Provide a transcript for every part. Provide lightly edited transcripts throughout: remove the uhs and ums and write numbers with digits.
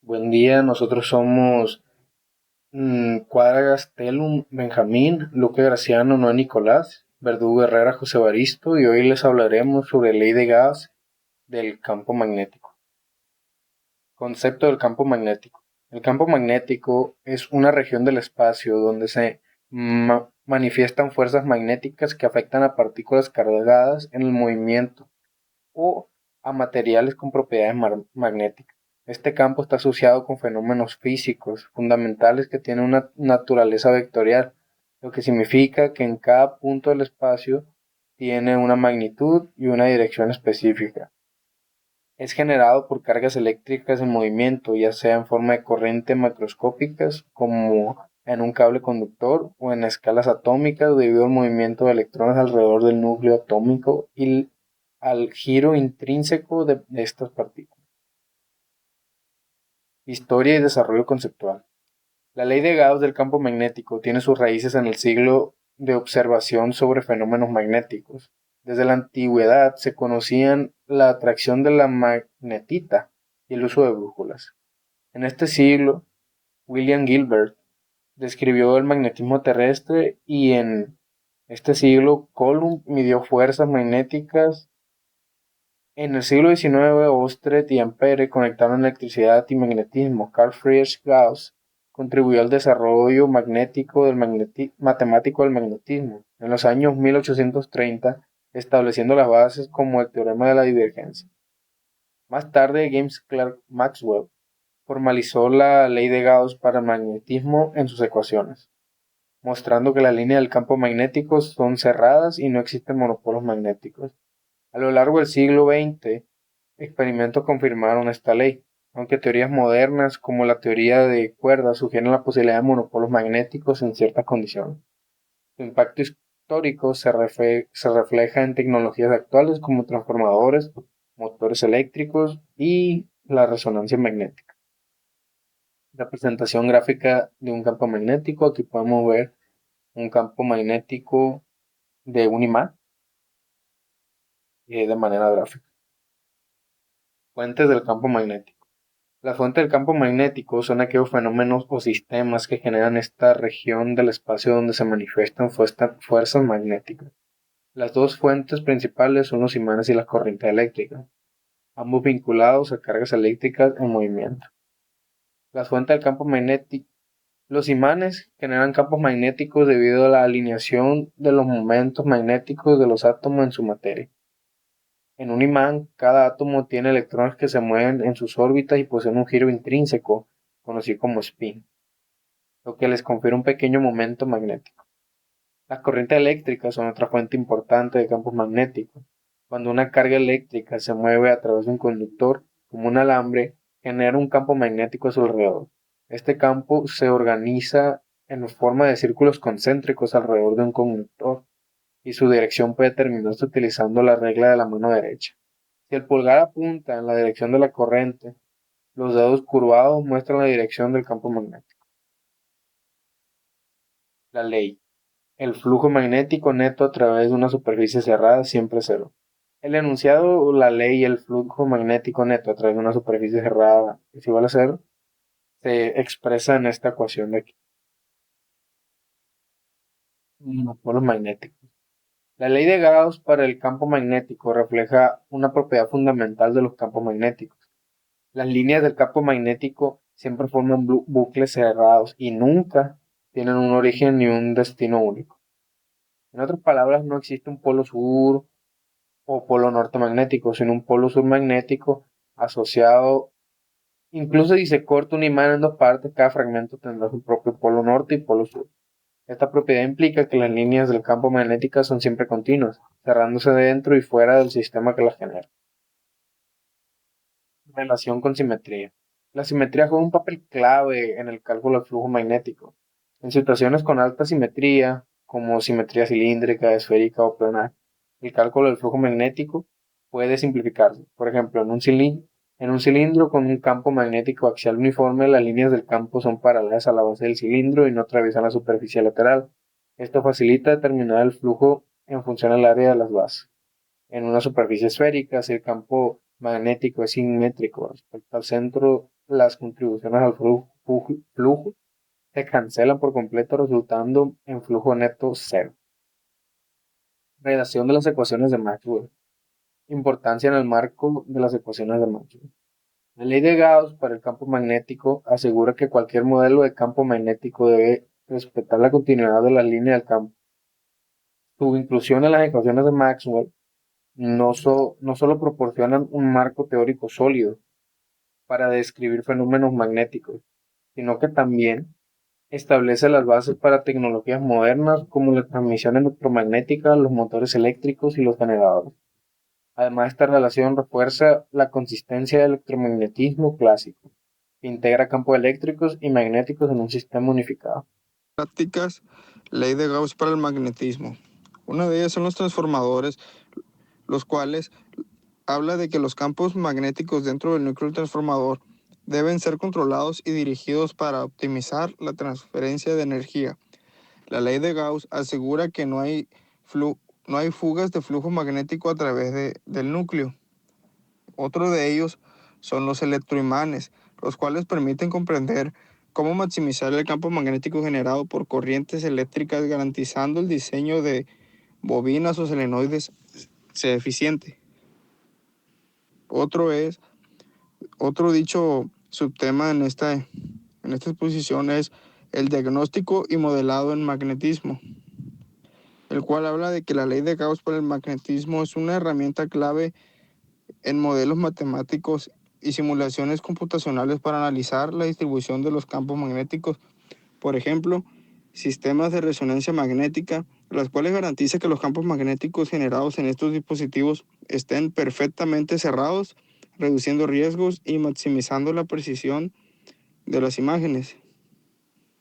Buen día, nosotros somos Cuadra Gastelum, Benjamín, Luque Graciano, Noé Nicolás, Verdugo Herrera, José Baristo, y hoy les hablaremos sobre ley de Gauss del campo magnético. Concepto del campo magnético. El campo magnético es una región del espacio donde se manifiestan fuerzas magnéticas que afectan a partículas cargadas en el movimiento o a materiales con propiedades magnéticas. Este campo está asociado con fenómenos físicos fundamentales que tienen una naturaleza vectorial, lo que significa que en cada punto del espacio tiene una magnitud y una dirección específica. Es generado por cargas eléctricas en movimiento, ya sea en forma de corriente macroscópicas, como en un cable conductor, o en escalas atómicas debido al movimiento de electrones alrededor del núcleo atómico y al giro intrínseco de estas partículas. Historia y desarrollo conceptual. La ley de Gauss del campo magnético tiene sus raíces en el siglo de observación sobre fenómenos magnéticos. Desde la antigüedad se conocían la atracción de la magnetita y el uso de brújulas. En este siglo, William Gilbert describió el magnetismo terrestre y en este siglo Coulomb midió fuerzas magnéticas. En el siglo XIX, Oersted y Ampere conectaron electricidad y magnetismo. Carl Friedrich Gauss contribuyó al desarrollo matemático del magnetismo en los años 1830, estableciendo las bases como el teorema de la divergencia. Más tarde, James Clerk Maxwell formalizó la ley de Gauss para el magnetismo en sus ecuaciones, mostrando que las líneas del campo magnético son cerradas y no existen monopolos magnéticos. A lo largo del siglo XX, experimentos confirmaron esta ley, aunque teorías modernas como la teoría de cuerdas sugieren la posibilidad de monopolos magnéticos en ciertas condiciones. Su impacto histórico se refleja en tecnologías actuales como transformadores, motores eléctricos y la resonancia magnética. Representación gráfica de un campo magnético. Aquí podemos ver un campo magnético de un imán de manera gráfica. Fuentes del campo magnético. La fuente del campo magnético son aquellos fenómenos o sistemas que generan esta región del espacio donde se manifiestan fuerzas magnéticas. Las dos fuentes principales son los imanes y las corrientes eléctricas, ambos vinculados a cargas eléctricas en movimiento. La fuente del campo magnético. Los imanes generan campos magnéticos debido a la alineación de los momentos magnéticos de los átomos en su materia. En un imán, cada átomo tiene electrones que se mueven en sus órbitas y poseen un giro intrínseco, conocido como spin, lo que les confiere un pequeño momento magnético. Las corrientes eléctricas son otra fuente importante de campos magnéticos. Cuando una carga eléctrica se mueve a través de un conductor, como un alambre, genera un campo magnético a su alrededor. Este campo se organiza en forma de círculos concéntricos alrededor de un conductor, y su dirección puede determinarse utilizando la regla de la mano derecha. Si el pulgar apunta en la dirección de la corriente, los dedos curvados muestran la dirección del campo magnético. La ley. El flujo magnético neto a través de una superficie cerrada siempre es cero. El enunciado, la ley, el flujo magnético neto a través de una superficie cerrada es igual a cero, se expresa en esta ecuación de aquí. Los polos magnéticos. La ley de Gauss para el campo magnético refleja una propiedad fundamental de los campos magnéticos. Las líneas del campo magnético siempre forman bucles cerrados y nunca tienen un origen ni un destino único. En otras palabras, no existe un polo sur o polo norte magnético, sino un polo sur magnético asociado. Incluso si se corta un imán en dos partes, cada fragmento tendrá su propio polo norte y polo sur. Esta propiedad implica que las líneas del campo magnético son siempre continuas, cerrándose dentro y fuera del sistema que las genera. Relación con simetría. La simetría juega un papel clave en el cálculo del flujo magnético. En situaciones con alta simetría, como simetría cilíndrica, esférica o planar, el cálculo del flujo magnético puede simplificarse. Por ejemplo, en un cilindro con un campo magnético axial uniforme, las líneas del campo son paralelas a la base del cilindro y no atraviesan la superficie lateral. Esto facilita determinar el flujo en función del área de las bases. En una superficie esférica, si el campo magnético es simétrico respecto al centro las contribuciones al flujo se cancelan por completo, resultando en flujo neto cero. Relación de las ecuaciones de Maxwell. Importancia en el marco de las ecuaciones de Maxwell. La ley de Gauss para el campo magnético asegura que cualquier modelo de campo magnético debe respetar la continuidad de la línea del campo. Su inclusión en las ecuaciones de Maxwell no solo proporcionan un marco teórico sólido para describir fenómenos magnéticos, sino que también establece las bases para tecnologías modernas como la transmisión electromagnética, los motores eléctricos y los generadores. Además, esta relación refuerza la consistencia del electromagnetismo clásico, que integra campos eléctricos y magnéticos en un sistema unificado. Prácticas, ley de Gauss para el magnetismo. Una de ellas son los transformadores, los cuales habla de que los campos magnéticos dentro del núcleo del transformador deben ser controlados y dirigidos para optimizar la transferencia de energía. La ley de Gauss asegura que no hay fugas de flujo magnético a través del núcleo. Otro de ellos son los electroimanes, los cuales permiten comprender cómo maximizar el campo magnético generado por corrientes eléctricas, garantizando el diseño de bobinas o solenoides sea eficiente. Otro dicho subtema en esta exposición es el diagnóstico y modelado en magnetismo, el cual habla de que la ley de Gauss para el magnetismo es una herramienta clave en modelos matemáticos y simulaciones computacionales para analizar la distribución de los campos magnéticos. Por ejemplo, sistemas de resonancia magnética, las cuales garantiza que los campos magnéticos generados en estos dispositivos estén perfectamente cerrados, reduciendo riesgos y maximizando la precisión de las imágenes.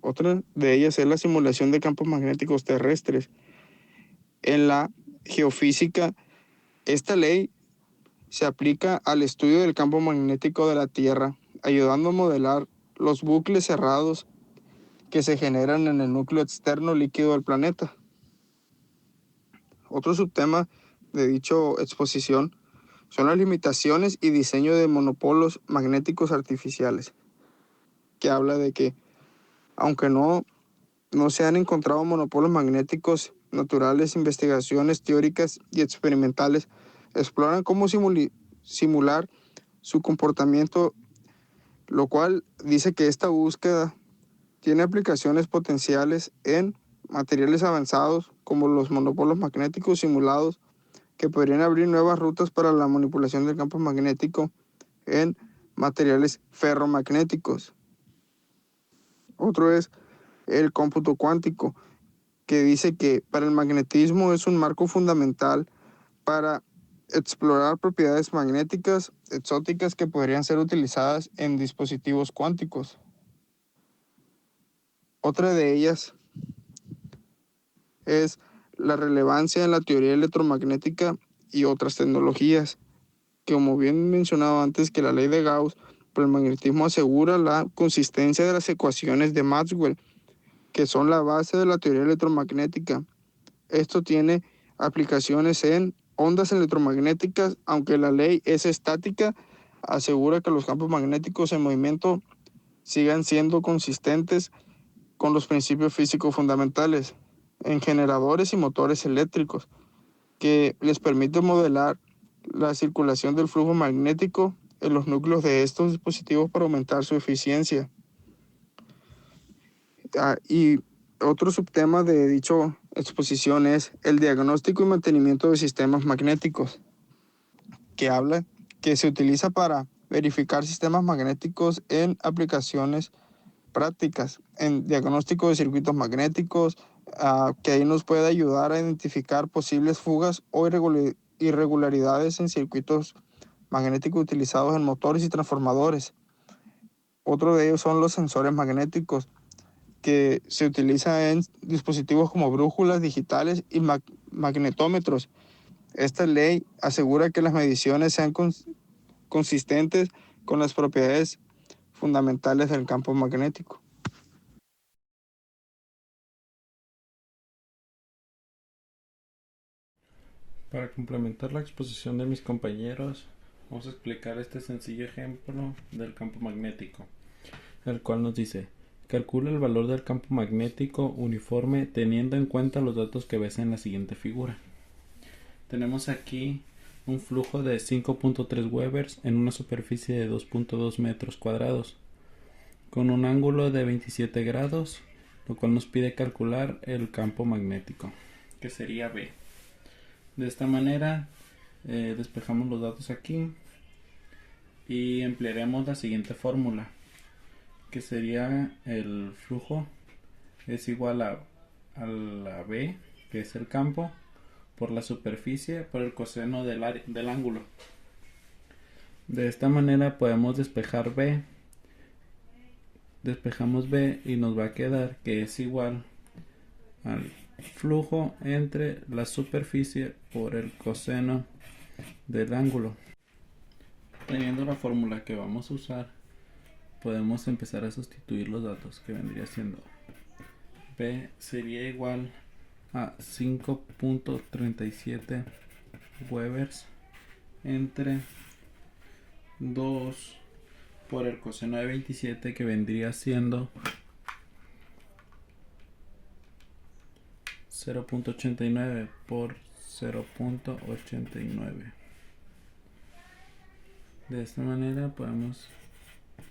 Otra de ellas es la simulación de campos magnéticos terrestres. En la geofísica, esta ley se aplica al estudio del campo magnético de la Tierra, ayudando a modelar los bucles cerrados que se generan en el núcleo externo líquido del planeta. Otro subtema de dicha exposición son las limitaciones y diseño de monopolos magnéticos artificiales, que habla de que, aunque no se han encontrado monopolos magnéticos naturales, investigaciones teóricas y experimentales exploran cómo simular su comportamiento, lo cual dice que esta búsqueda tiene aplicaciones potenciales en materiales avanzados como los monopolos magnéticos simulados, que podrían abrir nuevas rutas para la manipulación del campo magnético en materiales ferromagnéticos. Otro es el cómputo cuántico, que dice que para el magnetismo es un marco fundamental para explorar propiedades magnéticas exóticas que podrían ser utilizadas en dispositivos cuánticos. Otra de ellas es la relevancia en la teoría electromagnética y otras tecnologías, que como bien mencionaba antes, que la ley de Gauss por el magnetismo asegura la consistencia de las ecuaciones de Maxwell, que son la base de la teoría electromagnética. Esto tiene aplicaciones en ondas electromagnéticas, aunque la ley es estática, asegura que los campos magnéticos en movimiento sigan siendo consistentes con los principios físicos fundamentales en generadores y motores eléctricos, que les permite modelar la circulación del flujo magnético en los núcleos de estos dispositivos para aumentar su eficiencia. Y otro subtema de dicha exposición es el diagnóstico y mantenimiento de sistemas magnéticos, que habla que se utiliza para verificar sistemas magnéticos en aplicaciones prácticas, en diagnóstico de circuitos magnéticos, que ahí nos puede ayudar a identificar posibles fugas o irregularidades en circuitos magnéticos utilizados en motores y transformadores. Otro de ellos son los sensores magnéticos, que se utiliza en dispositivos como brújulas digitales y magnetómetros. Esta ley asegura que las mediciones sean consistentes con las propiedades fundamentales del campo magnético. Para complementar la exposición de mis compañeros, Vamos a explicar este sencillo ejemplo del campo magnético, el cual nos dice: calcula el valor del campo magnético uniforme teniendo en cuenta los datos que ves en la siguiente figura. Tenemos aquí un flujo de 5.3 Webers en una superficie de 2.2 metros cuadrados, con un ángulo de 27 grados, lo cual nos pide calcular el campo magnético, que sería B. De esta manera despejamos los datos aquí y emplearemos la siguiente fórmula, que sería el flujo es igual a la B, que es el campo, por la superficie por el coseno del ángulo. De esta manera podemos despejar B. Despejamos B y nos va a quedar que es igual al flujo entre la superficie por el coseno del ángulo. Teniendo la fórmula que vamos a usar, podemos empezar a sustituir los datos, que vendría siendo B sería igual a 5.37 Webers entre 2 por el coseno de 27, que vendría siendo 0.89 por 0.89. De esta manera podemos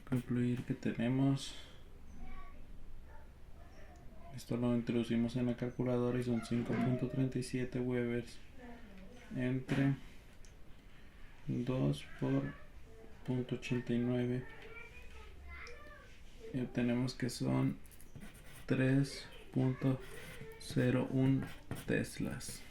concluir que tenemos, esto lo introducimos en la calculadora y son 5.37 Webers entre 2 por 0.89 y obtenemos que son 3.01 teslas.